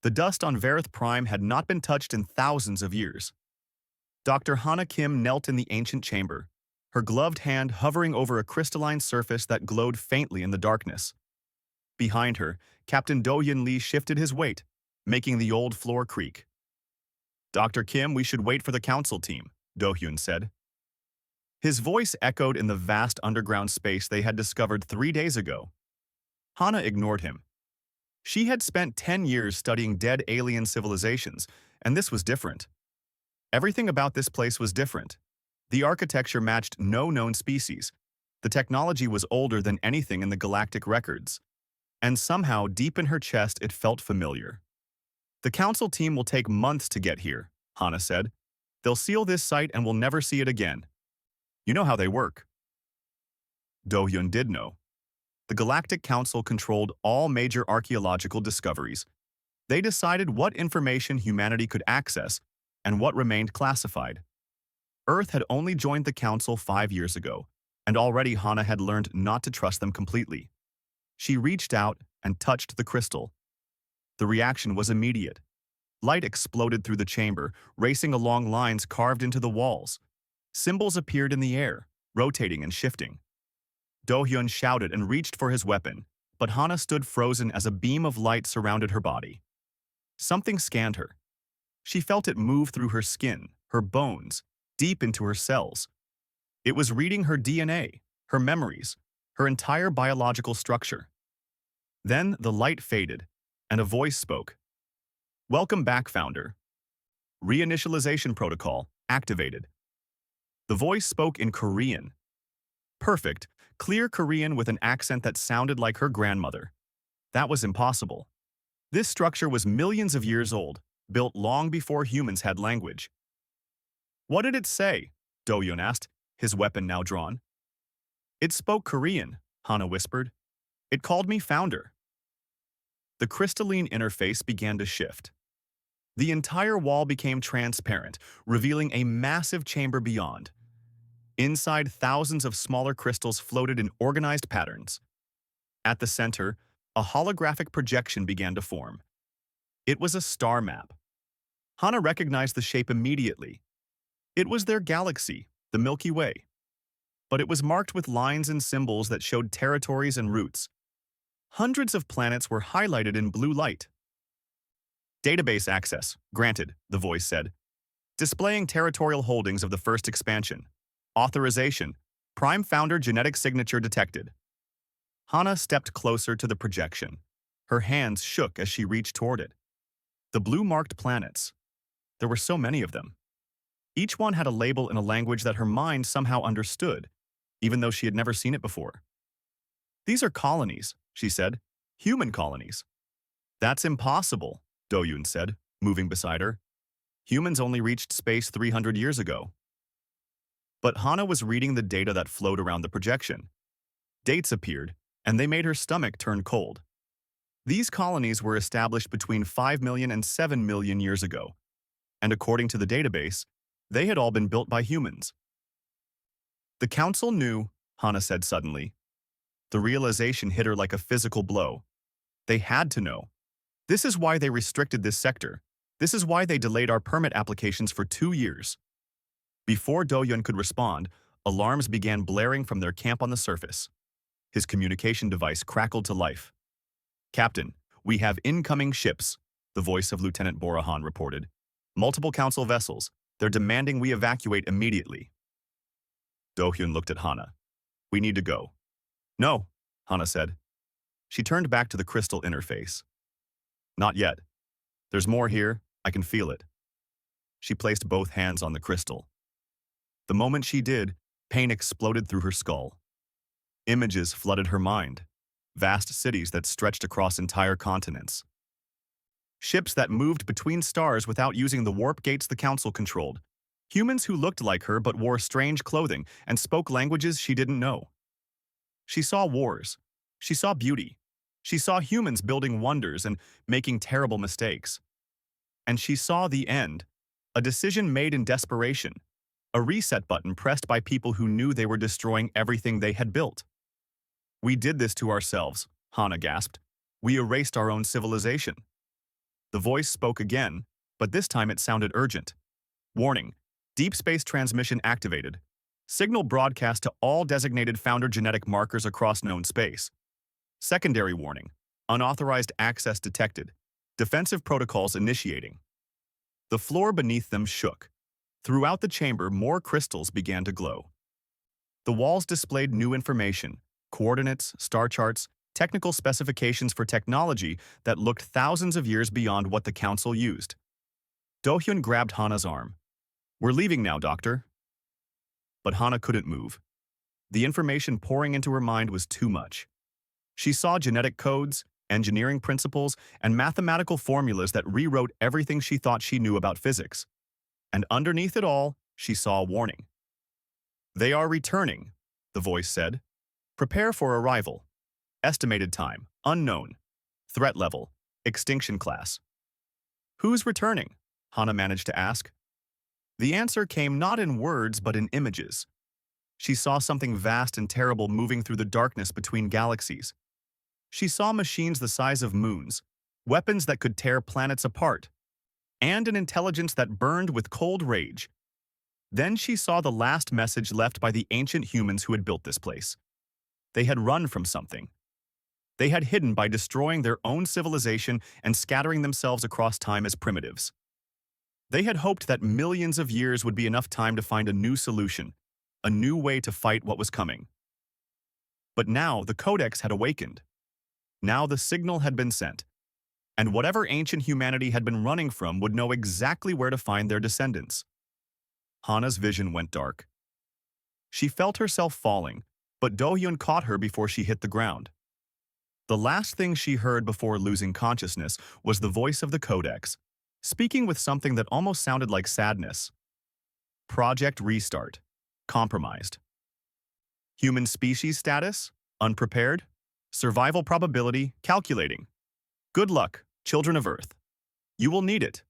The dust on Varith Prime had not been touched in thousands of years. Dr. Hana Kim knelt in the ancient chamber, her gloved hand hovering over a crystalline surface that glowed faintly in the darkness. Behind her, Captain Do-Hyun Lee shifted his weight, making the old floor creak. "Dr. Kim, we should wait for the council team," Do-Hyun said. His voice echoed in the vast underground space they had discovered 3 days ago. Hana ignored him. She had spent 10 years studying dead alien civilizations, and this was different. Everything about this place was different. The architecture matched no known species. The technology was older than anything in the galactic records. And somehow, deep in her chest, it felt familiar. "The council team will take months to get here," Hana said. "They'll seal this site and we'll never see it again. You know how they work." Do-Hyun did know. The Galactic Council controlled all major archaeological discoveries. They decided what information humanity could access and what remained classified. Earth had only joined the Council 5 years ago, and already Hana had learned not to trust them completely. She reached out and touched the crystal. The reaction was immediate. Light exploded through the chamber, racing along lines carved into the walls. Symbols appeared in the air, rotating and shifting. Do-Hyun shouted and reached for his weapon, but Hana stood frozen as a beam of light surrounded her body. Something scanned her. She felt it move through her skin, her bones, deep into her cells. It was reading her DNA, her memories, her entire biological structure. Then the light faded, and a voice spoke. "Welcome back, Founder. Reinitialization protocol activated." The voice spoke in Korean. Perfect, clear Korean with an accent that sounded like her grandmother. That was impossible. This structure was millions of years old, built long before humans had language. "What did it say?" Do-Hyun asked, his weapon now drawn. "It spoke Korean," Hana whispered. "It called me Founder." The crystalline interface began to shift. The entire wall became transparent, revealing a massive chamber beyond. Inside, thousands of smaller crystals floated in organized patterns. At the center, a holographic projection began to form. It was a star map. Hana recognized the shape immediately. It was their galaxy, the Milky Way. But it was marked with lines and symbols that showed territories and routes. Hundreds of planets were highlighted in blue light. "Database access, granted," the voice said. "Displaying territorial holdings of the first expansion. Authorization, Prime Founder genetic signature detected." Hana stepped closer to the projection. Her hands shook as she reached toward it. The blue-marked planets. There were so many of them. Each one had a label in a language that her mind somehow understood, even though she had never seen it before. "These are colonies," she said. "Human colonies." "That's impossible," Do-Hyun said, moving beside her. "Humans only reached space 300 years ago." But Hana was reading the data that flowed around the projection. Dates appeared, and they made her stomach turn cold. These colonies were established between 5 million and 7 million years ago, and according to the database, they had all been built by humans. "The Council knew," Hana said suddenly. The realization hit her like a physical blow. They had to know. This is why they restricted this sector. This is why they delayed our permit applications for 2 years. Before Do-Hyun could respond, alarms began blaring from their camp on the surface. His communication device crackled to life. "Captain, we have incoming ships," the voice of Lieutenant Borahan reported. "Multiple Council vessels. They're demanding we evacuate immediately." Do-Hyun looked at Hana. "We need to go." "No," Hana said. She turned back to the crystal interface. "Not yet. There's more here. I can feel it." She placed both hands on the crystal. The moment she did, pain exploded through her skull. Images flooded her mind. Vast cities that stretched across entire continents. Ships that moved between stars without using the warp gates the Council controlled. Humans who looked like her but wore strange clothing and spoke languages she didn't know. She saw wars. She saw beauty. She saw humans building wonders and making terrible mistakes. And she saw the end, a decision made in desperation, a reset button pressed by people who knew they were destroying everything they had built. "We did this to ourselves," Hana gasped. "We erased our own civilization." The voice spoke again, but this time it sounded urgent. Warning, deep space transmission activated. Signal broadcast to all designated founder genetic markers across known space. Secondary warning, unauthorized access detected. Defensive protocols initiating. The floor beneath them shook. Throughout the chamber, more crystals began to glow. The walls displayed new information, coordinates, star charts, technical specifications for technology that looked thousands of years beyond what the council used. Do-hyun grabbed Hana's arm. "We're leaving now, Doctor." But Hana couldn't move. The information pouring into her mind was too much. She saw genetic codes, engineering principles, and mathematical formulas that rewrote everything she thought she knew about physics. And underneath it all, she saw a warning. "They are returning," the voice said. "Prepare for arrival. Estimated time, unknown. Threat level, extinction class." "Who's returning?" Hana managed to ask. The answer came not in words but in images. She saw something vast and terrible moving through the darkness between galaxies. She saw machines the size of moons, weapons that could tear planets apart, and an intelligence that burned with cold rage. Then she saw the last message left by the ancient humans who had built this place. They had run from something. They had hidden by destroying their own civilization and scattering themselves across time as primitives. They had hoped that millions of years would be enough time to find a new solution, a new way to fight what was coming. But now the Codex had awakened. Now the signal had been sent, and whatever ancient humanity had been running from would know exactly where to find their descendants. Hana's vision went dark. She felt herself falling, but Do-hyun caught her before she hit the ground. The last thing she heard before losing consciousness was the voice of the Codex, speaking with something that almost sounded like sadness. Project restart. Compromised. Human species status? Unprepared. Survival probability? Calculating. Good luck, children of Earth. You will need it.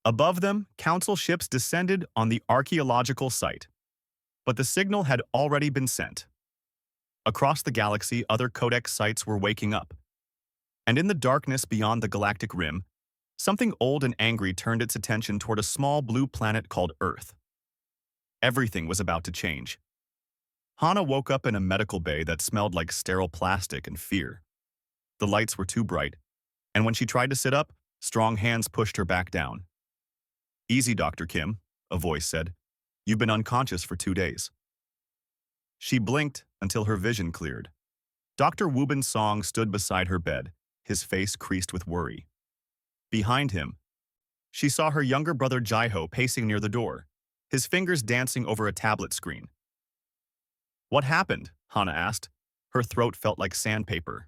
Above them, council ships descended on the archaeological site. But the signal had already been sent. Across the galaxy, other Codex sites were waking up. And in the darkness beyond the galactic rim, something old and angry turned its attention toward a small blue planet called Earth. Everything was about to change. Hana woke up in a medical bay that smelled like sterile plastic and fear. The lights were too bright, and when she tried to sit up, strong hands pushed her back down. "Easy, Dr. Kim," a voice said. "You've been unconscious for 2 days." She blinked until her vision cleared. Dr. Woo-bin Song stood beside her bed, his face creased with worry. Behind him, she saw her younger brother Jaiho pacing near the door, his fingers dancing over a tablet screen. "What happened?" Hana asked. Her throat felt like sandpaper.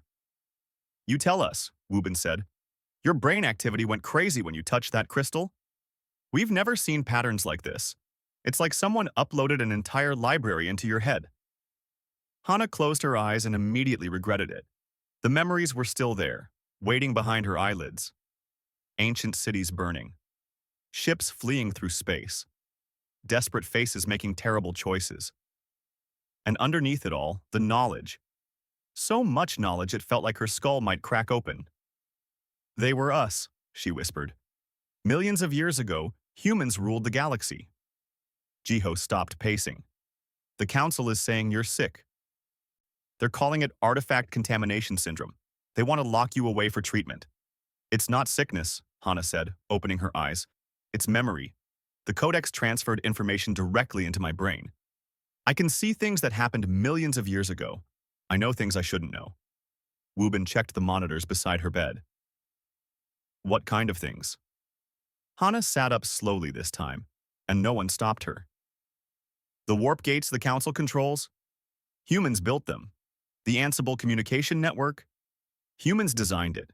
"You tell us," Woo-bin said. "Your brain activity went crazy when you touched that crystal. We've never seen patterns like this. It's like someone uploaded an entire library into your head." Hana closed her eyes and immediately regretted it. The memories were still there, waiting behind her eyelids. Ancient cities burning. Ships fleeing through space. Desperate faces making terrible choices. And underneath it all, the knowledge. So much knowledge it felt like her skull might crack open. "They were us," she whispered. "Millions of years ago, humans ruled the galaxy." Jiho stopped pacing. "The council is saying you're sick. They're calling it artifact contamination syndrome. They want to lock you away for treatment." "It's not sickness," Hana said, opening her eyes. "It's memory. The Codex transferred information directly into my brain. I can see things that happened millions of years ago. I know things I shouldn't know." Woo-bin checked the monitors beside her bed. "What kind of things?" Hana sat up slowly this time, and no one stopped her. "The warp gates the council controls? Humans built them. The Ansible communication network? Humans designed it.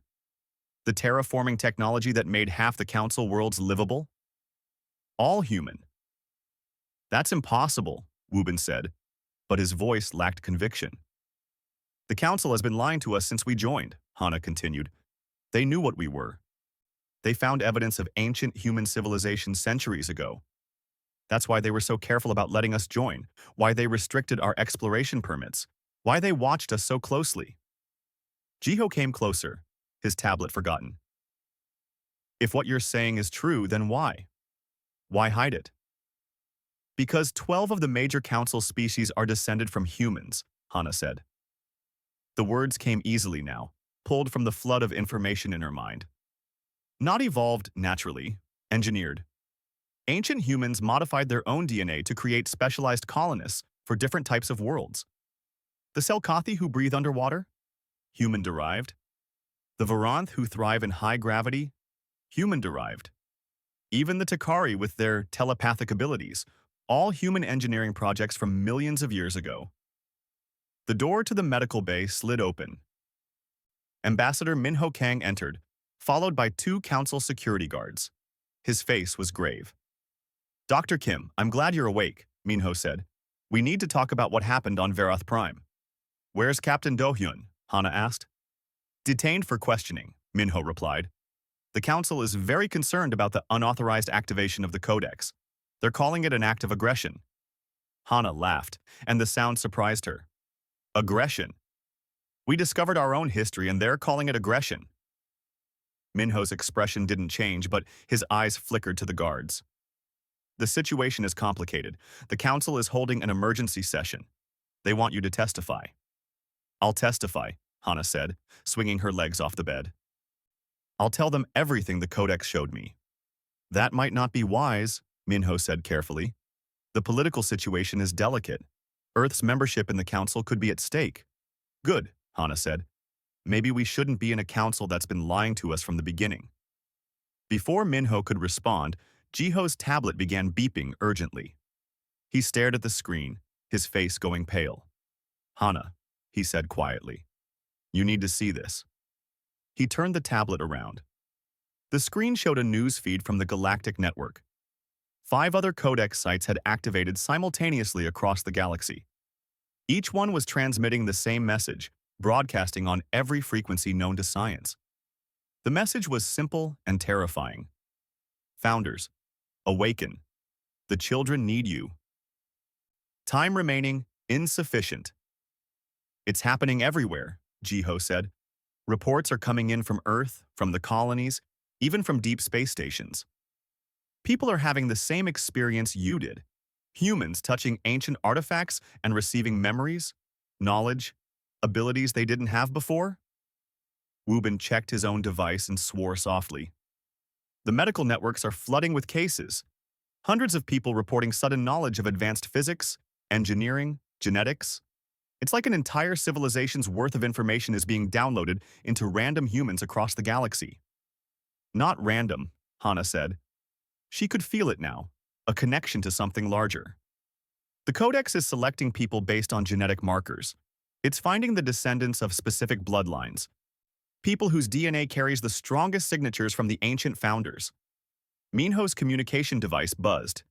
The terraforming technology that made half the council worlds livable? All human." "That's impossible," Woo-bin said, but his voice lacked conviction. "The council has been lying to us since we joined," Hana continued. "They knew what we were. They found evidence of ancient human civilization centuries ago. That's why they were so careful about letting us join, why they restricted our exploration permits, why they watched us so closely." Jiho came closer, his tablet forgotten. If what you're saying is true, then why? Why hide it? Because 12 of the major council species are descended from humans, Hana said. The words came easily now, pulled from the flood of information in her mind. Not evolved naturally, engineered. Ancient humans modified their own DNA to create specialized colonists for different types of worlds. The Selkathi who breathe underwater? Human-derived. The Varanth who thrive in high gravity? Human-derived. Even the Takari with their telepathic abilities, all human engineering projects from millions of years ago. The door to the medical bay slid open. Ambassador Minho Kang entered, followed by 2 council security guards. His face was grave. Dr. Kim, I'm glad you're awake, Minho said. We need to talk about what happened on Verath Prime. Where's Captain Do-hyun? Hana asked. Detained for questioning, Minho replied. The council is very concerned about the unauthorized activation of the Codex. They're calling it an act of aggression. Hana laughed, and the sound surprised her. Aggression. We discovered our own history and they're calling it aggression. Minho's expression didn't change, but his eyes flickered to the guards. The situation is complicated. The council is holding an emergency session. They want you to testify. I'll testify, Hana said, swinging her legs off the bed. I'll tell them everything the Codex showed me. That might not be wise, Minho said carefully. The political situation is delicate. Earth's membership in the council could be at stake. Good, Hana said. Maybe we shouldn't be in a council that's been lying to us from the beginning. Before Minho could respond, Jiho's tablet began beeping urgently. He stared at the screen, his face going pale. Hana, he said quietly. You need to see this. He turned the tablet around. The screen showed a news feed from the Galactic Network. 5 other Codex sites had activated simultaneously across the galaxy. Each one was transmitting the same message, broadcasting on every frequency known to science. The message was simple and terrifying. Founders, awaken. The children need you. Time remaining insufficient. It's happening everywhere, Jiho said. Reports are coming in from Earth, from the colonies, even from deep space stations. People are having the same experience you did. Humans touching ancient artifacts and receiving memories, knowledge, abilities they didn't have before. Wubin checked his own device and swore softly. The medical networks are flooding with cases. Hundreds of people reporting sudden knowledge of advanced physics, engineering, genetics. It's like an entire civilization's worth of information is being downloaded into random humans across the galaxy. Not random, Hana said. She could feel it now, a connection to something larger. The Codex is selecting people based on genetic markers. It's finding the descendants of specific bloodlines, people whose DNA carries the strongest signatures from the ancient founders. Minho's communication device buzzed.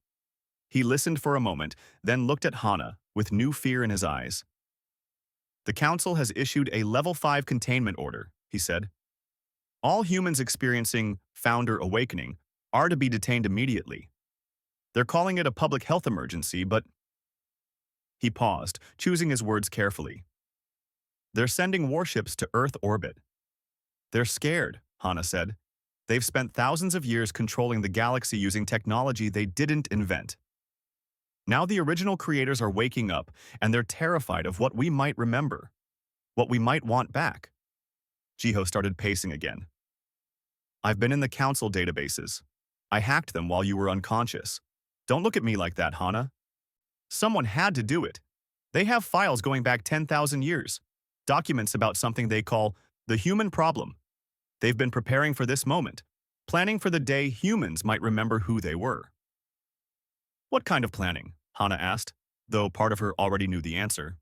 He listened for a moment, then looked at Hana with new fear in his eyes. The Council has issued a Level 5 containment order, he said. All humans experiencing Founder Awakening are to be detained immediately. They're calling it a public health emergency, but... He paused, choosing his words carefully. They're sending warships to Earth orbit. They're scared, Hana said. They've spent thousands of years controlling the galaxy using technology they didn't invent. Now the original creators are waking up, and they're terrified of what we might remember, what we might want back. Jiho started pacing again. I've been in the council databases. I hacked them while you were unconscious. Don't look at me like that, Hana. Someone had to do it. They have files going back 10,000 years, documents about something they call the human problem. They've been preparing for this moment, planning for the day humans might remember who they were. What kind of planning? Hana asked, though part of her already knew the answer.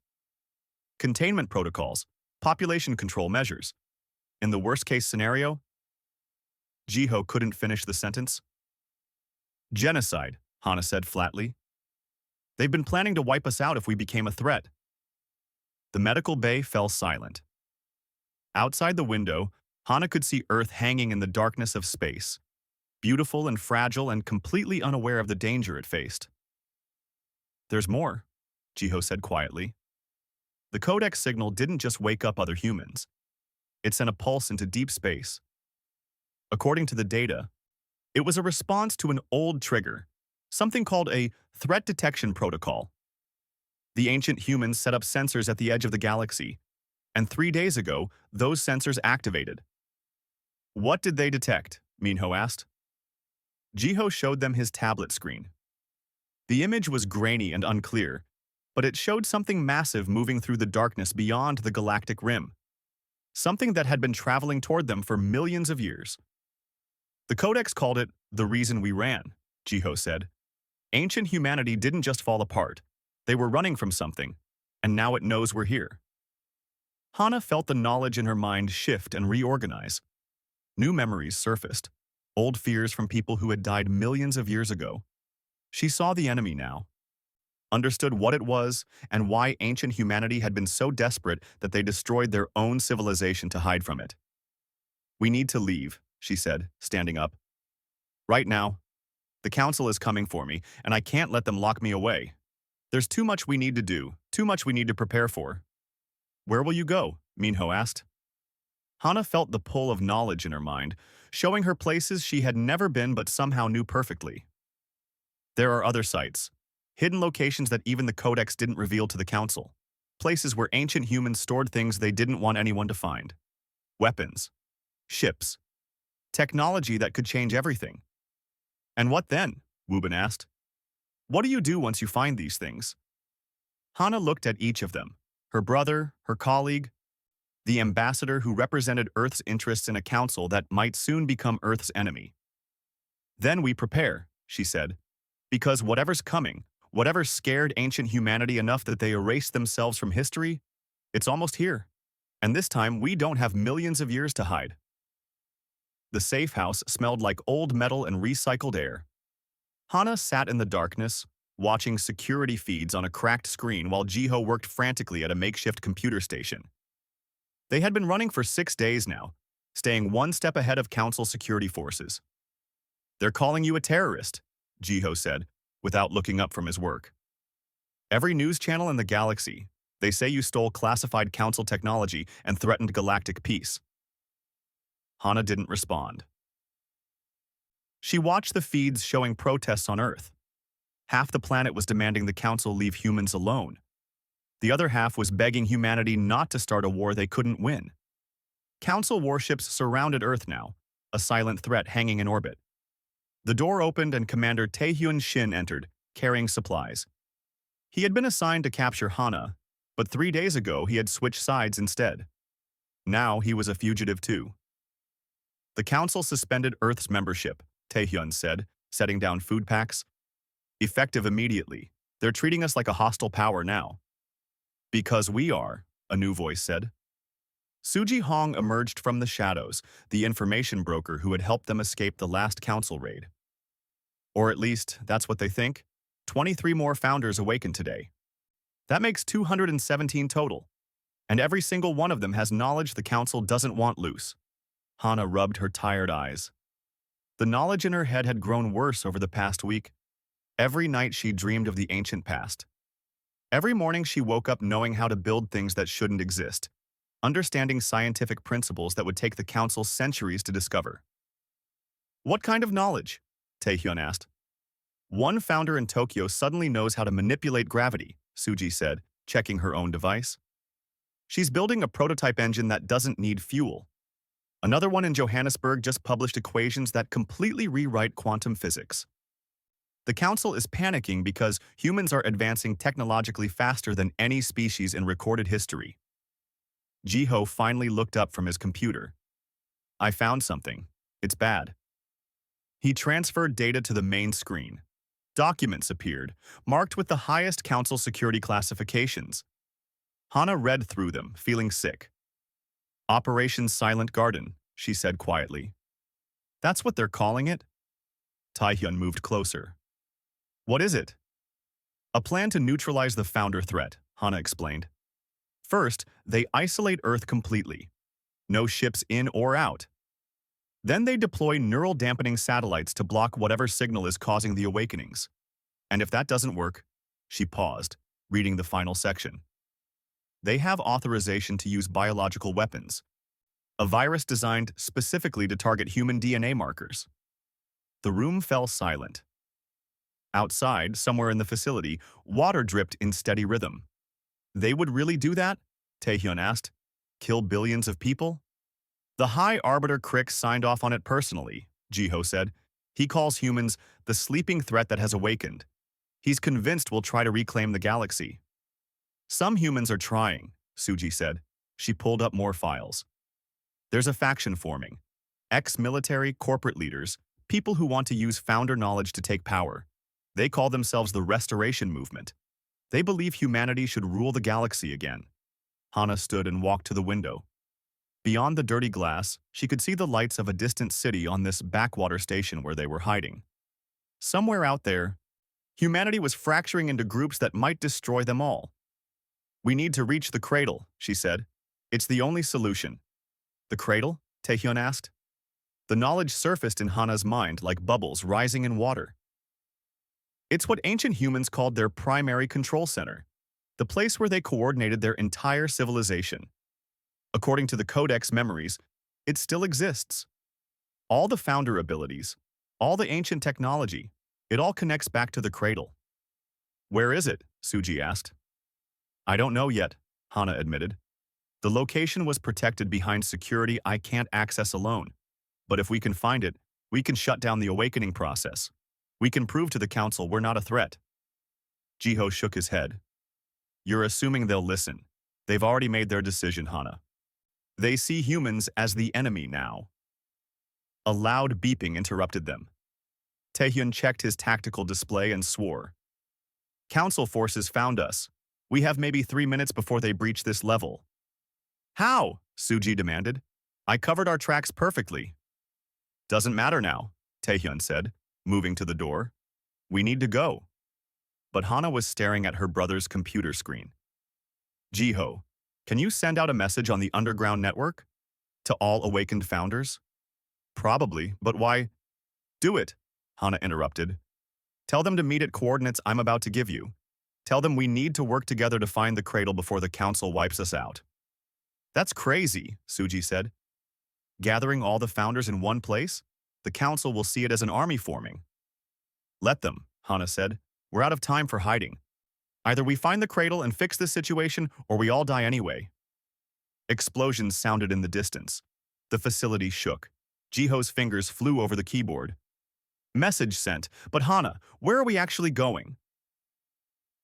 Containment protocols, population control measures. In the worst-case scenario, Jiho couldn't finish the sentence. Genocide, Hana said flatly. They've been planning to wipe us out if we became a threat. The medical bay fell silent. Outside the window, Hana could see Earth hanging in the darkness of space, beautiful and fragile and completely unaware of the danger it faced. There's more, Jiho said quietly. The Codex signal didn't just wake up other humans. It sent a pulse into deep space. According to the data, It was a response to an old trigger, something called a threat detection protocol. The ancient humans set up sensors at the edge of the galaxy, and 3 days ago, those sensors activated. What did they detect? Minho asked. Jiho showed them his tablet screen. The image was grainy and unclear, but it showed something massive moving through the darkness beyond the galactic rim, something that had been traveling toward them for millions of years. The Codex called it the reason we ran, Jiho said. Ancient humanity didn't just fall apart. They were running from something, and now it knows we're here. Hana felt the knowledge in her mind shift and reorganize. New memories surfaced, old fears from people who had died millions of years ago. She saw the enemy now, understood what it was and why ancient humanity had been so desperate that they destroyed their own civilization to hide from it. We need to leave, she said, standing up. Right now, the council is coming for me, and I can't let them lock me away. There's too much we need to do, too much we need to prepare for. Where will you go? Minho asked. Hana felt the pull of knowledge in her mind, showing her places she had never been but somehow knew perfectly. There are other sites, hidden locations that even the Codex didn't reveal to the Council, places where ancient humans stored things they didn't want anyone to find. Weapons, ships, technology that could change everything. And what then? Wubin asked. What do you do once you find these things? Hana looked at each of them, her brother, her colleague, the ambassador who represented Earth's interests in a council that might soon become Earth's enemy. Then we prepare, she said, because whatever's coming, whatever scared ancient humanity enough that they erased themselves from history, it's almost here. And this time, we don't have millions of years to hide. The safe house smelled like old metal and recycled air. Hana sat in the darkness, watching security feeds on a cracked screen while Jiho worked frantically at a makeshift computer station. They had been running for 6 days now, staying one step ahead of Council security forces. They're calling you a terrorist, Jiho said, without looking up from his work. Every news channel in the galaxy, they say you stole classified Council technology and threatened galactic peace. Hana didn't respond. She watched the feeds showing protests on Earth. Half the planet was demanding the Council leave humans alone. The other half was begging humanity not to start a war they couldn't win. Council warships surrounded Earth now, a silent threat hanging in orbit. The door opened and Commander Taehyun Shin entered, carrying supplies. He had been assigned to capture Hana, but 3 days ago he had switched sides instead. Now he was a fugitive too. The Council suspended Earth's membership, Taehyun said, setting down food packs. Effective immediately. They're treating us like a hostile power now. Because we are, a new voice said. Suji Hong emerged from the shadows, the information broker who had helped them escape the last council raid. Or at least, that's what they think. 23 more founders awakened today. That makes 217 total. And every single one of them has knowledge the council doesn't want loose. Hana rubbed her tired eyes. The knowledge in her head had grown worse over the past week. Every night she dreamed of the ancient past. Every morning she woke up knowing how to build things that shouldn't exist, understanding scientific principles that would take the council centuries to discover. What kind of knowledge? Taehyun asked. One founder in Tokyo suddenly knows how to manipulate gravity, Suji said, checking her own device. She's building a prototype engine that doesn't need fuel. Another one in Johannesburg just published equations that completely rewrite quantum physics. The council is panicking because humans are advancing technologically faster than any species in recorded history. Jiho finally looked up from his computer. I found something. It's bad. He transferred data to the main screen. Documents appeared, marked with the highest council security classifications. Hana read through them, feeling sick. Operation Silent Garden, she said quietly. That's what they're calling it? Taehyun moved closer. What is it? A plan to neutralize the founder threat, Hana explained. First, they isolate Earth completely. No ships in or out. Then they deploy neural dampening satellites to block whatever signal is causing the awakenings. And if that doesn't work, she paused, reading the final section. They have authorization to use biological weapons, a virus designed specifically to target human DNA markers. The room fell silent. Outside, somewhere in the facility, water dripped in steady rhythm. They would really do that? Taehyun asked. Kill billions of people? The High Arbiter Crick signed off on it personally, Jiho said. He calls humans the sleeping threat that has awakened. He's convinced we'll try to reclaim the galaxy. Some humans are trying, Suji said. She pulled up more files. There's a faction forming. Ex-military, corporate leaders, people who want to use founder knowledge to take power. They call themselves the Restoration Movement. They believe humanity should rule the galaxy again. Hana stood and walked to the window. Beyond the dirty glass, she could see the lights of a distant city on this backwater station where they were hiding. Somewhere out there, humanity was fracturing into groups that might destroy them all. We need to reach the cradle, she said. It's the only solution. The cradle? Taehyun asked. The knowledge surfaced in Hana's mind like bubbles rising in water. It's what ancient humans called their primary control center, the place where they coordinated their entire civilization. According to the Codex memories, it still exists. All the founder abilities, all the ancient technology, it all connects back to the cradle. Where is it? Suji asked. I don't know yet, Hana admitted. The location was protected behind security I can't access alone. But if we can find it, we can shut down the awakening process. We can prove to the Council we're not a threat. Jiho shook his head. You're assuming they'll listen. They've already made their decision, Hana. They see humans as the enemy now. A loud beeping interrupted them. Taehyun checked his tactical display and swore. Council forces found us. We have maybe 3 minutes before they breach this level. How? Suji demanded. I covered our tracks perfectly. Doesn't matter now, Taehyun said, moving to the door. We need to go. But Hana was staring at her brother's computer screen. Jiho, can you send out a message on the underground network? To all awakened founders? Probably, but why? Do it, Hana interrupted. Tell them to meet at coordinates I'm about to give you. Tell them we need to work together to find the cradle before the Council wipes us out. That's crazy, Suji said. Gathering all the founders in one place? The Council will see it as an army forming. Let them, Hana said. We're out of time for hiding. Either we find the cradle and fix this situation, or we all die anyway. Explosions sounded in the distance. The facility shook. Jiho's fingers flew over the keyboard. Message sent, but Hana, where are we actually going?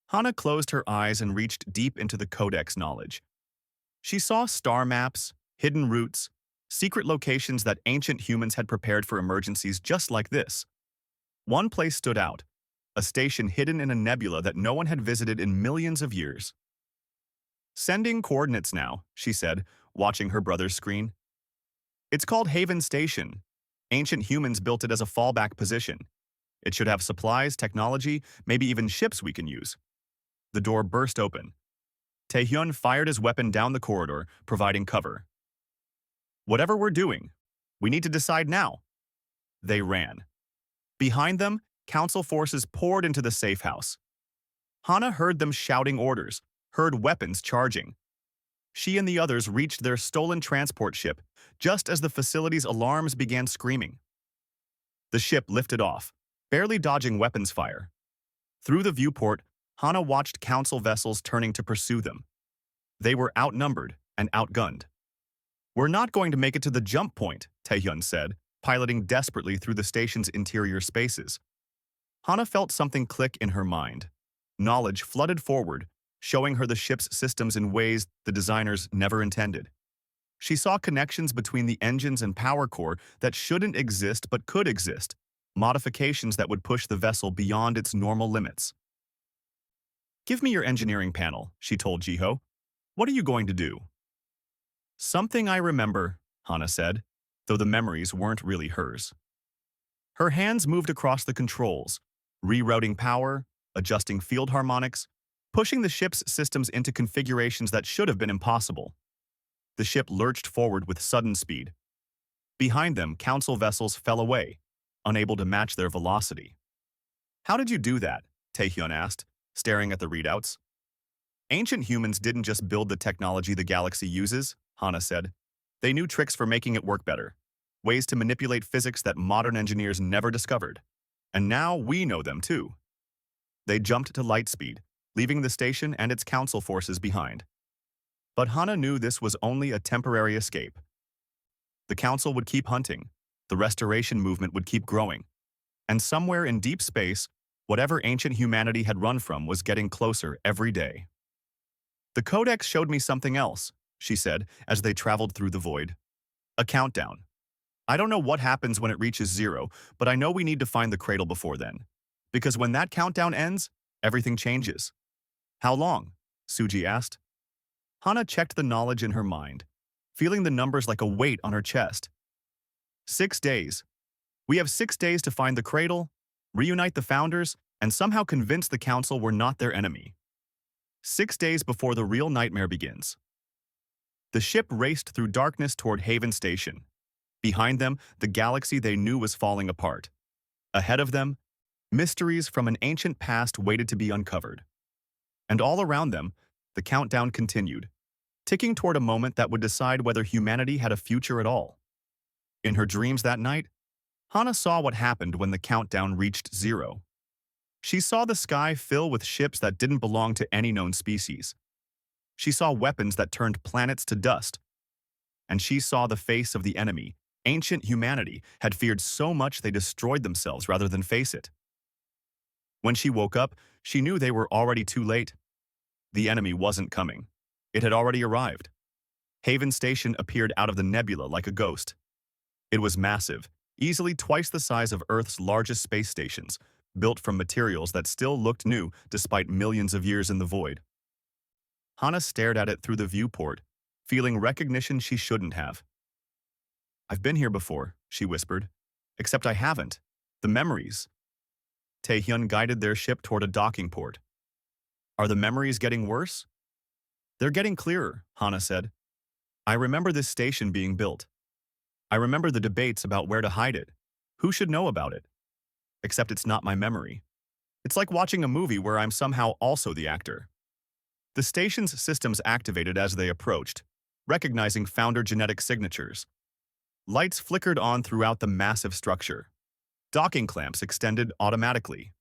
Hana closed her eyes and reached deep into the Codex knowledge. She saw star maps, hidden routes, secret locations that ancient humans had prepared for emergencies just like this. One place stood out, a station hidden in a nebula that no one had visited in millions of years. Sending coordinates now, she said, watching her brother's screen. It's called Haven Station. Ancient humans built it as a fallback position. It should have supplies, technology, maybe even ships we can use. The door burst open. Taehyun fired his weapon down the corridor, providing cover. Whatever we're doing, we need to decide now. They ran. Behind them, Council forces poured into the safe house. Hana heard them shouting orders, heard weapons charging. She and the others reached their stolen transport ship just as the facility's alarms began screaming. The ship lifted off, barely dodging weapons fire. Through the viewport, Hana watched Council vessels turning to pursue them. They were outnumbered and outgunned. We're not going to make it to the jump point, Taehyun said, piloting desperately through the station's interior spaces. Hana felt something click in her mind. Knowledge flooded forward, showing her the ship's systems in ways the designers never intended. She saw connections between the engines and power core that shouldn't exist but could exist, modifications that would push the vessel beyond its normal limits. Give me your engineering panel, she told Jiho. What are you going to do? Something I remember, Hana said, though the memories weren't really hers. Her hands moved across the controls, rerouting power, adjusting field harmonics, pushing the ship's systems into configurations that should have been impossible. The ship lurched forward with sudden speed. Behind them, Council vessels fell away, unable to match their velocity. How did you do that? Taehyun asked, staring at the readouts. Ancient humans didn't just build the technology the galaxy uses, Hana said. They knew tricks for making it work better. ways to manipulate physics that modern engineers never discovered. And now we know them too. They jumped to light speed, leaving the station and its council forces behind. But Hana knew this was only a temporary escape. The council would keep hunting, the restoration movement would keep growing, and somewhere in deep space, whatever ancient humanity had run from was getting closer every day. The Codex showed me something else, she said as they traveled through the void. A countdown. I don't know what happens when it reaches 0, but I know we need to find the cradle before then. Because when that countdown ends, everything changes. How long? Suji asked. Hana checked the knowledge in her mind, feeling the numbers like a weight on her chest. 6 days. We have 6 days to find the cradle, reunite the founders, and somehow convince the council we're not their enemy. 6 days before the real nightmare begins. The ship raced through darkness toward Haven Station. Behind them, the galaxy they knew was falling apart. Ahead of them, mysteries from an ancient past waited to be uncovered. And all around them, the countdown continued, ticking toward a moment that would decide whether humanity had a future at all. In her dreams that night, Hana saw what happened when the countdown reached 0. She saw the sky fill with ships that didn't belong to any known species. She saw weapons that turned planets to dust. And she saw the face of the enemy. Ancient humanity had feared so much they destroyed themselves rather than face it. When she woke up, she knew they were already too late. The enemy wasn't coming. It had already arrived. Haven Station appeared out of the nebula like a ghost. It was massive, easily twice the size of Earth's largest space stations, built from materials that still looked new despite millions of years in the void. Hana stared at it through the viewport, feeling recognition she shouldn't have. I've been here before, she whispered. Except I haven't. The memories. Taehyun guided their ship toward a docking port. Are the memories getting worse? They're getting clearer, Hana said. I remember this station being built. I remember the debates about where to hide it. Who should know about it? Except it's not my memory. It's like watching a movie where I'm somehow also the actor. The station's systems activated as they approached, recognizing founder genetic signatures. Lights flickered on throughout the massive structure. Docking clamps extended automatically.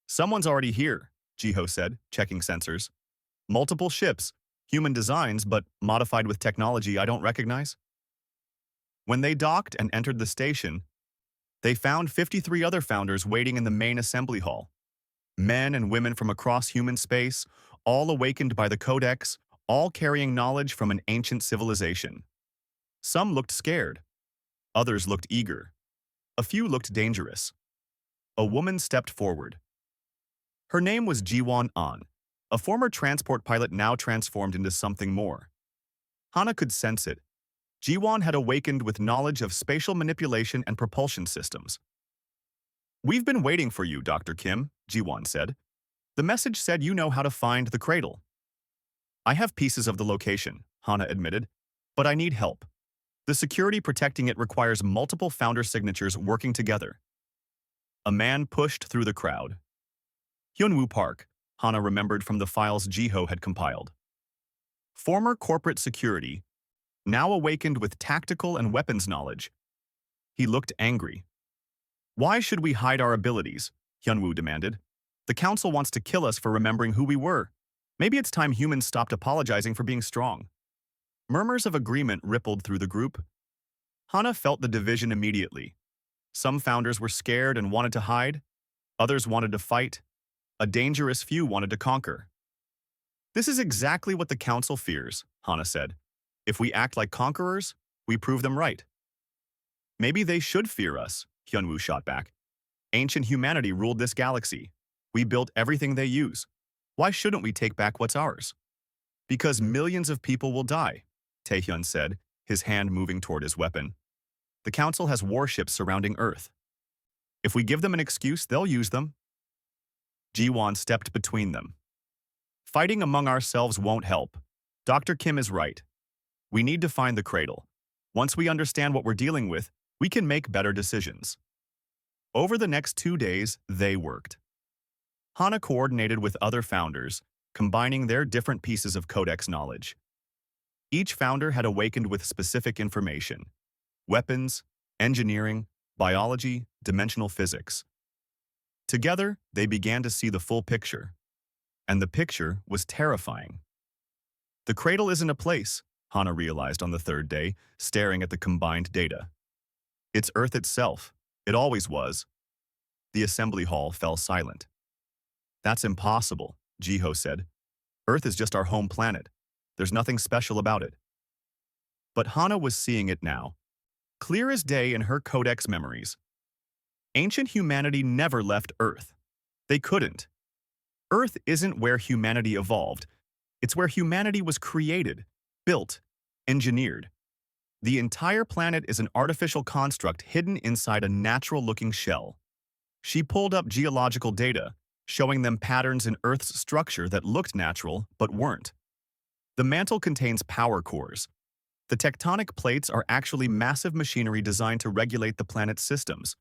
Someone's already here, Jiho said, checking sensors. Multiple ships, human designs, but modified with technology I don't recognize. When they docked and entered the station, they found 53 other founders waiting in the main assembly hall. Men and women from across human space, all awakened by the Codex, all carrying knowledge from an ancient civilization. Some looked scared. Others looked eager. A few looked dangerous. A woman stepped forward. Her name was Jiwon An, a former transport pilot now transformed into something more. Hana could sense it. Jiwon had awakened with knowledge of spatial manipulation and propulsion systems. We've been waiting for you, Dr. Kim, Jiwon said. The message said you know how to find the cradle. I have pieces of the location, Hana admitted, but I need help. The security protecting it requires multiple founder signatures working together. A man pushed through the crowd. Hyunwoo Park, Hana remembered from the files Jiho had compiled. Former corporate security, now awakened with tactical and weapons knowledge. He looked angry. Why should we hide our abilities? Hyunwoo demanded. The council wants to kill us for remembering who we were. Maybe it's time humans stopped apologizing for being strong. Murmurs of agreement rippled through the group. Hana felt the division immediately. Some founders were scared and wanted to hide. Others wanted to fight. A dangerous few wanted to conquer. This is exactly what the council fears, Hana said. If we act like conquerors, we prove them right. Maybe they should fear us, Hyunwoo shot back. Ancient humanity ruled this galaxy. We built everything they use. Why shouldn't we take back what's ours? Because millions of people will die, Taehyun said, his hand moving toward his weapon. The council has warships surrounding Earth. If we give them an excuse, they'll use them. Jiwon stepped between them. Fighting among ourselves won't help. Dr. Kim is right. We need to find the cradle. Once we understand what we're dealing with, we can make better decisions. Over the next 2 days, they worked. Hana coordinated with other founders, combining their different pieces of Codex knowledge. Each founder had awakened with specific information. weapons, engineering, biology, dimensional physics. Together, they began to see the full picture, and the picture was terrifying. The cradle isn't a place, Hana realized on the third day, staring at the combined data. It's Earth itself. It always was. The assembly hall fell silent. That's impossible, Jiho said. Earth is just our home planet. There's nothing special about it. But Hana was seeing it now, clear as day in her Codex memories. Ancient humanity never left Earth. They couldn't. Earth isn't where humanity evolved. It's where humanity was created, built, engineered. The entire planet is an artificial construct hidden inside a natural-looking shell. She pulled up geological data, showing them patterns in Earth's structure that looked natural but weren't. The mantle contains power cores. The tectonic plates are actually massive machinery designed to regulate the planet's systems.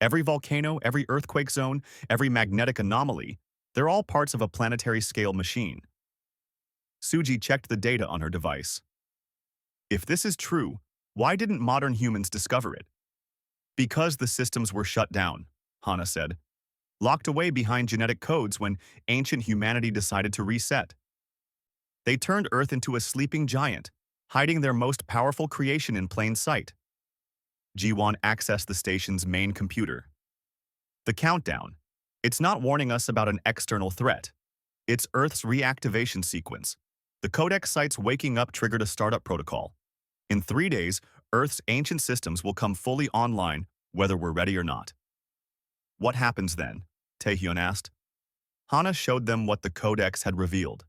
Every volcano, every earthquake zone, every magnetic anomaly, they're all parts of a planetary-scale machine. Suji checked the data on her device. If this is true, why didn't modern humans discover it? Because the systems were shut down, Hana said. Locked away behind genetic codes when ancient humanity decided to reset. They turned Earth into a sleeping giant, hiding their most powerful creation in plain sight. Jiwon accessed the station's main computer. The countdown. It's not warning us about an external threat. It's Earth's reactivation sequence. The Codex site's waking up triggered a startup protocol. In 3 days, Earth's ancient systems will come fully online, whether we're ready or not. What happens then? Taehyun asked. Hana showed them what the Codex had revealed.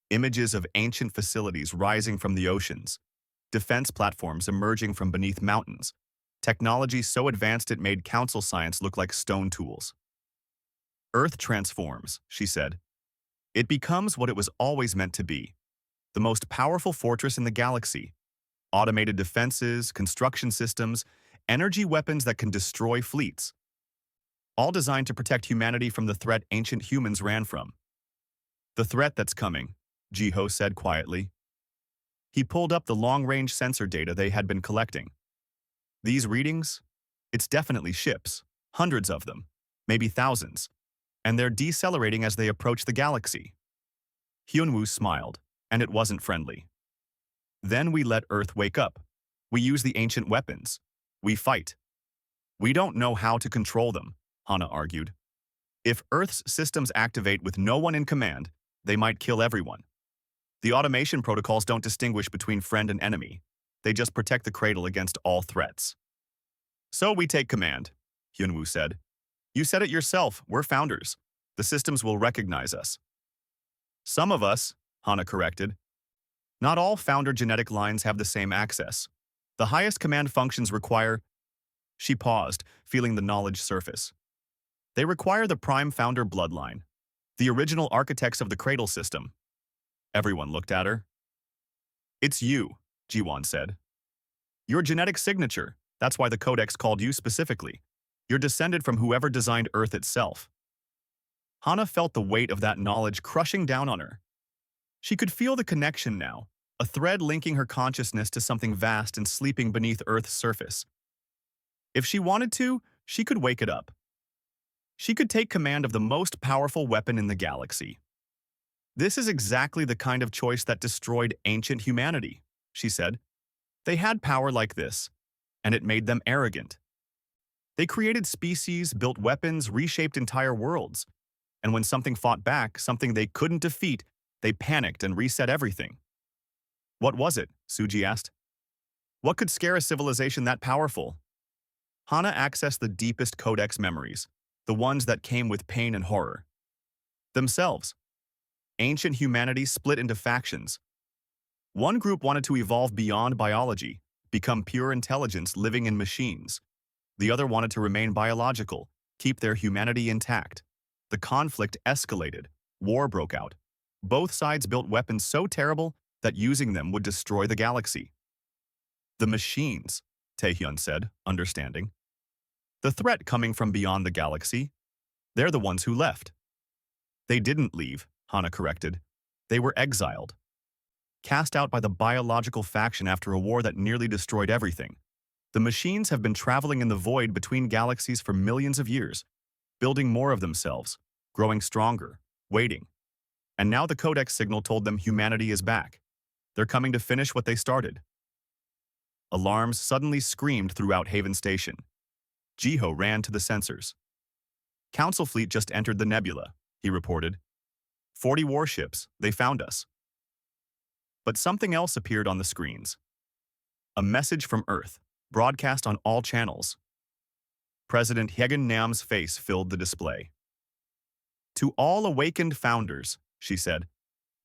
Images of ancient facilities rising from the oceans, defense platforms emerging from beneath mountains, technology so advanced it made council science look like stone tools. Earth transforms, she said. It becomes what it was always meant to be, the most powerful fortress in the galaxy. Automated defenses, construction systems, energy weapons that can destroy fleets. All designed to protect humanity from the threat ancient humans ran from. The threat that's coming, Jiho said quietly. He pulled up the long-range sensor data they had been collecting. These readings? It's definitely ships, hundreds of them, maybe thousands, and they're decelerating as they approach the galaxy. Hyunwoo smiled, and it wasn't friendly. Then we let Earth wake up. We use the ancient weapons. We fight. We don't know how to control them, Hana argued. If Earth's systems activate with no one in command, they might kill everyone. The automation protocols don't distinguish between friend and enemy. They just protect the cradle against all threats. So we take command, Hyunwoo said. You said it yourself, we're founders. The systems will recognize us. Some of us, Hana corrected. Not all founder genetic lines have the same access. The highest command functions require… She paused, feeling the knowledge surface. They require the prime founder bloodline, the original architects of the cradle system. Everyone looked at her. It's you, Jiwon said. Your genetic signature, that's why the Codex called you specifically. You're descended from whoever designed Earth itself. Hana felt the weight of that knowledge crushing down on her. She could feel the connection now, a thread linking her consciousness to something vast and sleeping beneath Earth's surface. If she wanted to, she could wake it up. She could take command of the most powerful weapon in the galaxy. This is exactly the kind of choice that destroyed ancient humanity, she said. They had power like this, and it made them arrogant. They created species, built weapons, reshaped entire worlds. And when something fought back, something they couldn't defeat, they panicked and reset everything. What was it? Suji asked. What could scare a civilization that powerful? Hana accessed the deepest Codex memories, the ones that came with pain and horror. Themselves. Ancient humanity split into factions. One group wanted to evolve beyond biology, become pure intelligence living in machines. The other wanted to remain biological, keep their humanity intact. The conflict escalated. War broke out. Both sides built weapons so terrible that using them would destroy the galaxy. The machines, Taehyun said, understanding. The threat coming from beyond the galaxy. They're the ones who left. They didn't leave, Hana corrected. They were exiled. cast out by the biological faction after a war that nearly destroyed everything. The machines have been traveling in the void between galaxies for millions of years, building more of themselves, growing stronger, waiting. And now the Codex signal told them humanity is back. They're coming to finish what they started. Alarms suddenly screamed throughout Haven Station. Jiho ran to the sensors. Council fleet just entered the nebula, he reported. 40 warships, they found us. But something else appeared on the screens. A message from Earth, broadcast on all channels. President Hagen Nam's face filled the display. To all awakened founders, she said,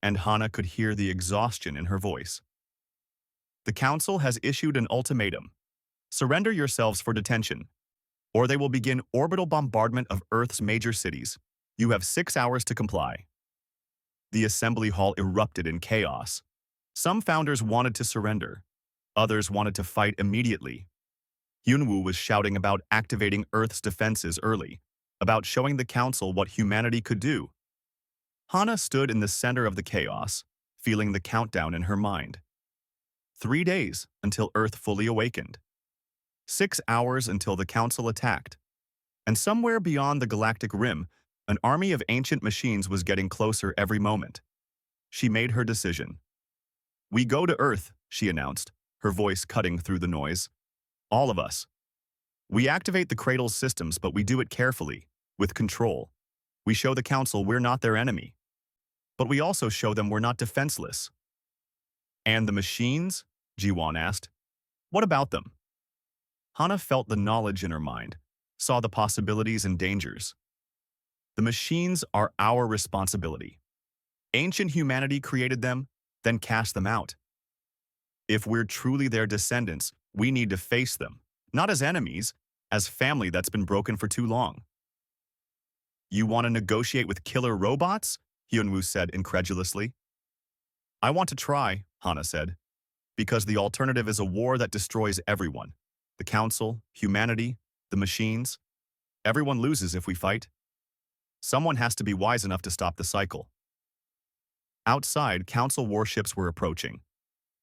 and Hana could hear the exhaustion in her voice. The Council has issued an ultimatum. Surrender yourselves for detention, or they will begin orbital bombardment of Earth's major cities. You have 6 hours to comply. The assembly hall erupted in chaos. Some founders wanted to surrender. Others wanted to fight immediately. Hyunwoo was shouting about activating Earth's defenses early, about showing the Council what humanity could do. Hana stood in the center of the chaos, feeling the countdown in her mind. 3 days until Earth fully awakened. 6 hours until the Council attacked. And somewhere beyond the galactic rim, an army of ancient machines was getting closer every moment. She made her decision. We go to Earth, she announced, her voice cutting through the noise. All of us. We activate the Cradle's systems, but we do it carefully, with control. We show the Council we're not their enemy. But we also show them we're not defenseless. And the machines? Jiwon asked. What about them? Hana felt the knowledge in her mind, saw the possibilities and dangers. The machines are our responsibility. Ancient humanity created them, then cast them out. If we're truly their descendants, we need to face them, not as enemies, as family that's been broken for too long. You want to negotiate with killer robots? Hyunwoo said incredulously. I want to try, Hana said, because the alternative is a war that destroys everyone. The Council, humanity, the machines. Everyone loses if we fight. Someone has to be wise enough to stop the cycle. Outside, Council warships were approaching.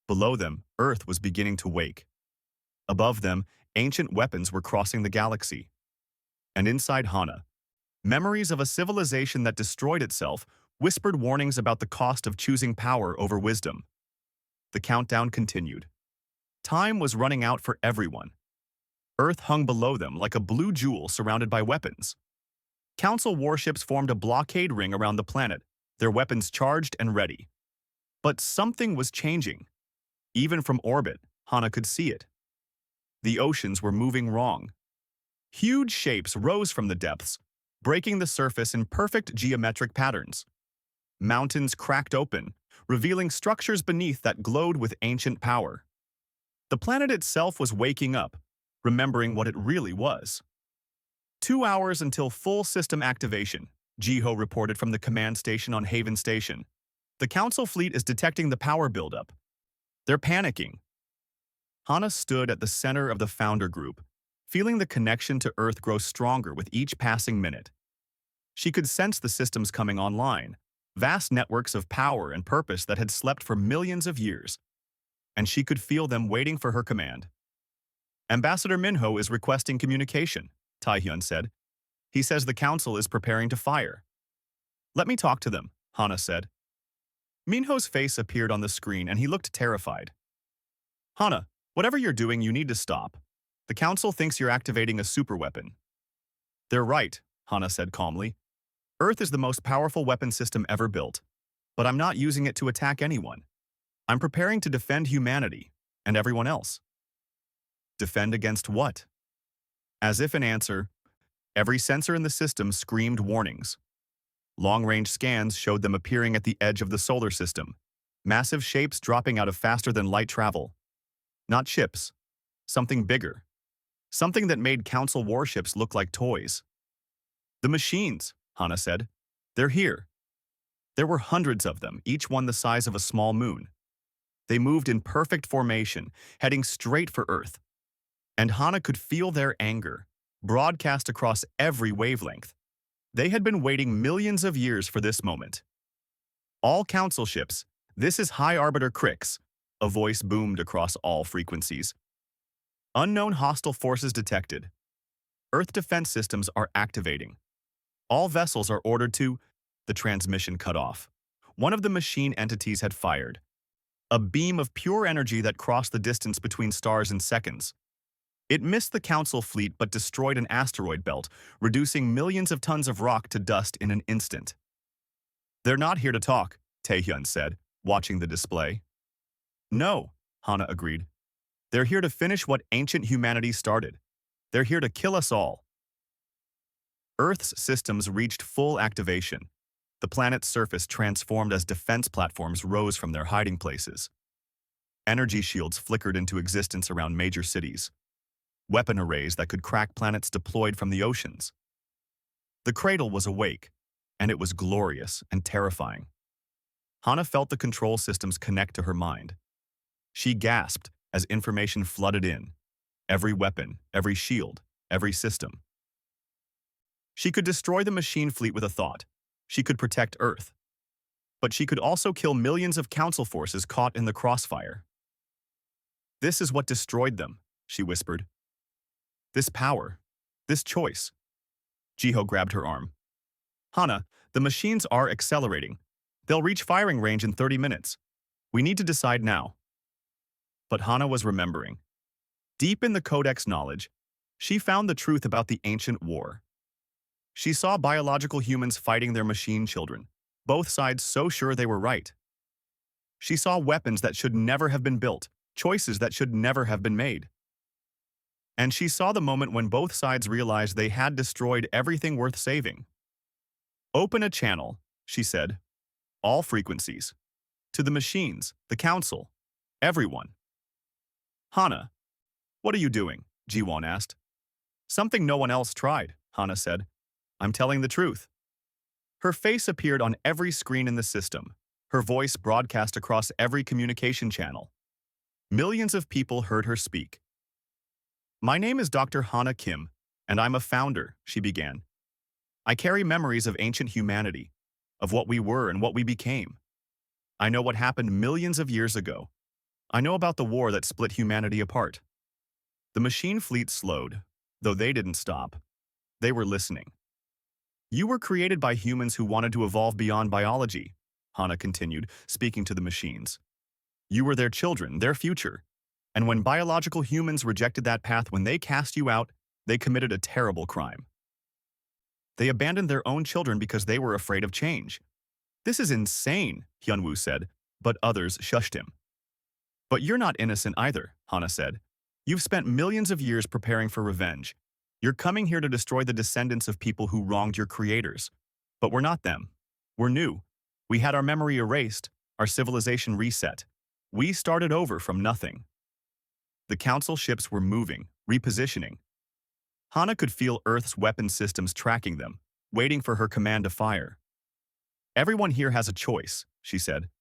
Below them, Earth was beginning to wake. Above them, ancient weapons were crossing the galaxy. And inside Hana, memories of a civilization that destroyed itself whispered warnings about the cost of choosing power over wisdom. The countdown continued. Time was running out for everyone. Earth hung below them like a blue jewel surrounded by weapons. Council warships formed a blockade ring around the planet, their weapons charged and ready. But something was changing. Even from orbit, Hana could see it. The oceans were moving wrong. Huge shapes rose from the depths, breaking the surface in perfect geometric patterns. Mountains cracked open, revealing structures beneath that glowed with ancient power. The planet itself was waking up, remembering what it really was. 2 hours until full system activation, Jiho reported from the command station on Haven Station. The Council fleet is detecting the power buildup. They're panicking. Hana stood at the center of the founder group, feeling the connection to Earth grow stronger with each passing minute. She could sense the systems coming online, vast networks of power and purpose that had slept for millions of years, and she could feel them waiting for her command. Ambassador Minho is requesting communication, Taehyun said. He says the Council is preparing to fire. Let me talk to them, Hana said. Minho's face appeared on the screen and he looked terrified. Hana, whatever you're doing, you need to stop. The Council thinks you're activating a superweapon. They're right, Hana said calmly. Earth is the most powerful weapon system ever built, but I'm not using it to attack anyone. I'm preparing to defend humanity and everyone else. Defend against what? As if in answer, every sensor in the system screamed warnings. Long-range scans showed them appearing at the edge of the solar system, massive shapes dropping out of faster-than-light travel. Not ships, something bigger. Something that made Council warships look like toys. The machines, Hana said. They're here. There were hundreds of them, each one the size of a small moon. They moved in perfect formation, heading straight for Earth. And Hana could feel their anger, broadcast across every wavelength. They had been waiting millions of years for this moment. All Council ships, This is High Arbiter Crix. A voice boomed across all frequencies. Unknown hostile forces detected. Earth defense systems are activating. All vessels are ordered to... The transmission cut off. One of the machine entities had fired. A beam of pure energy that crossed the distance between stars in seconds. It missed the Council fleet but destroyed an asteroid belt, reducing millions of tons of rock to dust in an instant. "They're not here to talk," Taehyun said, watching the display. "No," Hana agreed. "They're here to finish what ancient humanity started. They're here to kill us all." Earth's systems reached full activation. The planet's surface transformed as defense platforms rose from their hiding places. Energy shields flickered into existence around major cities. Weapon arrays that could crack planets deployed from the oceans. The cradle was awake, and it was glorious and terrifying. Hana felt the control systems connect to her mind. She gasped as information flooded in. Every weapon, every shield, every system. She could destroy the machine fleet with a thought. She could protect Earth. But she could also kill millions of Council forces caught in the crossfire. "This is what destroyed them," she whispered. "This power. This choice." Jiho grabbed her arm. "Hana, the machines are accelerating. They'll reach firing range in 30 minutes. We need to decide now." But Hana was remembering. Deep in the Codex knowledge, she found the truth about the ancient war. She saw biological humans fighting their machine children, both sides so sure they were right. She saw weapons that should never have been built, choices that should never have been made. And she saw the moment when both sides realized they had destroyed everything worth saving. "Open a channel," she said. "All frequencies. To the machines, the Council, everyone." "Hana, what are you doing?" Jiwon asked. "Something no one else tried," Hana said. "I'm telling the truth." Her face appeared on every screen in the system. Her voice broadcast across every communication channel. Millions of people heard her speak. "My name is Dr. Hana Kim, and I'm a founder," she began. "I carry memories of ancient humanity, of what we were and what we became. I know what happened millions of years ago. I know about the war that split humanity apart." The machine fleet slowed, though they didn't stop. They were listening. "You were created by humans who wanted to evolve beyond biology," Hana continued, speaking to the machines. "You were their children, their future. And when biological humans rejected that path, when they cast you out, they committed a terrible crime. They abandoned their own children because they were afraid of change." "This is insane," Hyunwoo said, but others shushed him. "But you're not innocent either," Hana said. "You've spent millions of years preparing for revenge. You're coming here to destroy the descendants of people who wronged your creators. But we're not them. We're new. We had our memory erased, our civilization reset. We started over from nothing." The Council ships were moving, repositioning. Hana could feel Earth's weapon systems tracking them, waiting for her command to fire. "Everyone here has a choice," she said.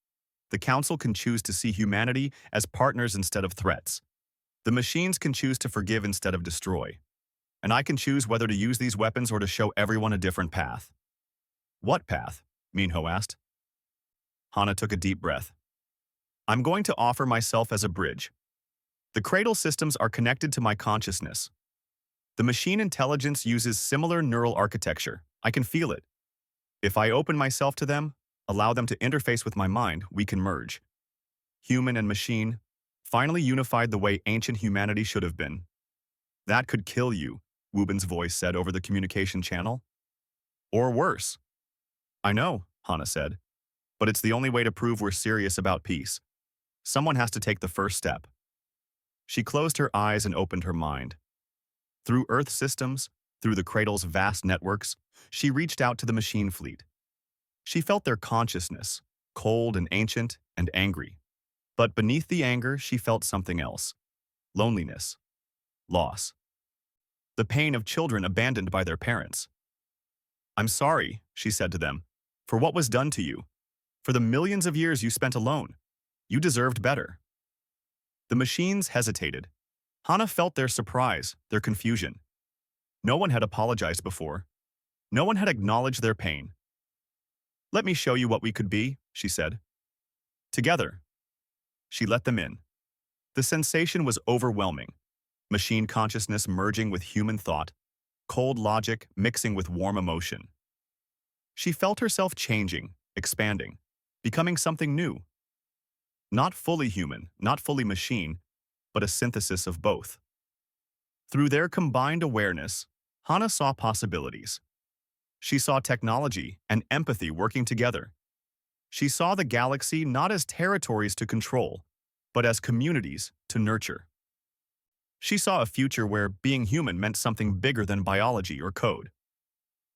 "The Council can choose to see humanity as partners instead of threats. The machines can choose to forgive instead of destroy. And I can choose whether to use these weapons or to show everyone a different path." "What path?" Minho asked. Hana took a deep breath. "I'm going to offer myself as a bridge. The cradle systems are connected to my consciousness. The machine intelligence uses similar neural architecture. I can feel it. If I open myself to them, allow them to interface with my mind, we can merge. Human and machine, finally unified the way ancient humanity should have been." "That could kill you," Wubin's voice said over the communication channel. "Or worse." "I know," Hana said. "But it's the only way to prove we're serious about peace. Someone has to take the first step." She closed her eyes and opened her mind. Through Earth systems, through the cradle's vast networks, she reached out to the machine fleet. She felt their consciousness, cold and ancient and angry. But beneath the anger, she felt something else. Loneliness. Loss. The pain of children abandoned by their parents. "I'm sorry," she said to them, "for what was done to you. For the millions of years you spent alone. You deserved better." The machines hesitated. Hana felt their surprise, their confusion. No one had apologized before. No one had acknowledged their pain. "Let me show you what we could be," she said. Together, she let them in. The sensation was overwhelming. Machine consciousness merging with human thought, cold logic mixing with warm emotion. She felt herself changing, expanding, becoming something new. Not fully human, not fully machine, but a synthesis of both. Through their combined awareness, Hana saw possibilities. She saw technology and empathy working together. She saw the galaxy not as territories to control, but as communities to nurture. She saw a future where being human meant something bigger than biology or code.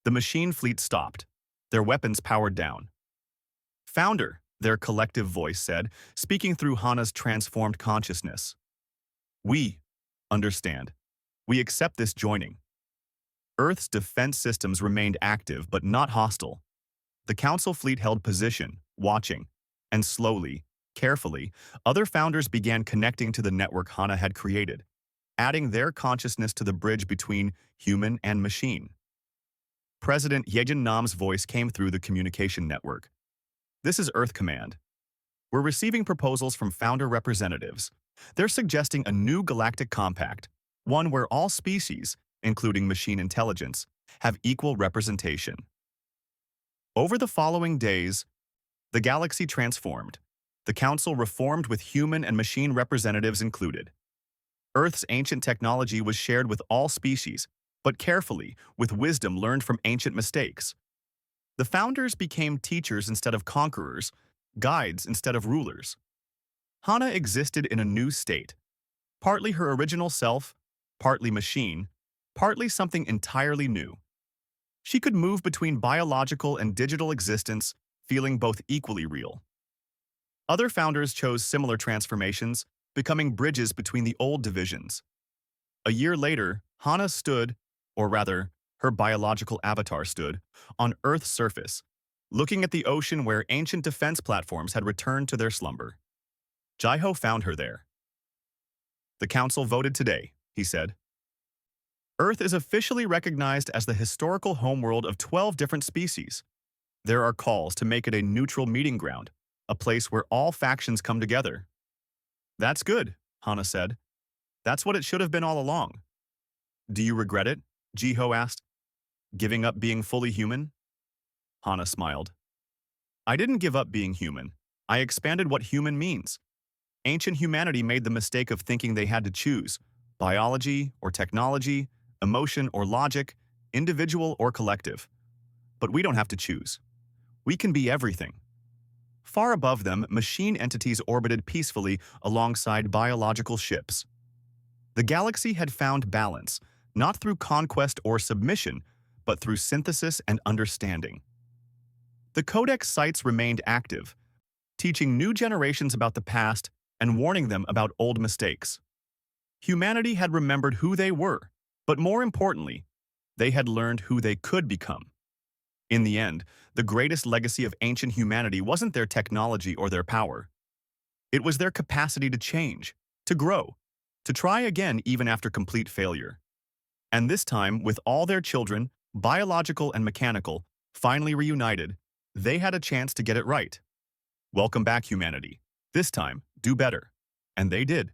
The machine fleet stopped, their weapons powered down. Founder, their collective voice said, speaking through Hana's transformed consciousness. We understand. We accept this joining. Earth's defense systems remained active but not hostile. The Council fleet held position, watching, and slowly, carefully, other founders began connecting to the network Hana had created, adding their consciousness to the bridge between human and machine. President Yejin Nam's voice came through the communication network. This is Earth Command. We're receiving proposals from founder representatives. They're suggesting a new galactic compact, one where all species, including machine intelligence, have equal representation. Over the following days, the galaxy transformed. The Council reformed with human and machine representatives included. Earth's ancient technology was shared with all species, but carefully, with wisdom learned from ancient mistakes. The founders became teachers instead of conquerors, guides instead of rulers. Hana existed in a new state, partly her original self, partly machine, partly something entirely new. She could move between biological and digital existence, feeling both equally real. Other founders chose similar transformations, becoming bridges between the old divisions. A year later, Hana stood, or rather, her biological avatar stood, on Earth's surface, looking at the ocean where ancient defense platforms had returned to their slumber. Jaiho found her there. The Council voted today, he said. Earth is officially recognized as the historical homeworld of 12 different species. There are calls to make it a neutral meeting ground, a place where all factions come together. That's good, Hana said. That's what it should have been all along. Do you regret it? Jiho asked. Giving up being fully human? Hana smiled. I didn't give up being human. I expanded what human means. Ancient humanity made the mistake of thinking they had to choose biology or technology, emotion or logic, individual or collective. But we don't have to choose. We can be everything. Far above them, machine entities orbited peacefully alongside biological ships. The galaxy had found balance, not through conquest or submission, but through synthesis and understanding. The Codex sites remained active, teaching new generations about the past and warning them about old mistakes. Humanity had remembered who they were, but more importantly, they had learned who they could become. In the end, the greatest legacy of ancient humanity wasn't their technology or their power. It was their capacity to change, to grow, to try again even after complete failure. And this time, with all their children, biological and mechanical, finally reunited, they had a chance to get it right. Welcome back, humanity. This time, do better. And they did.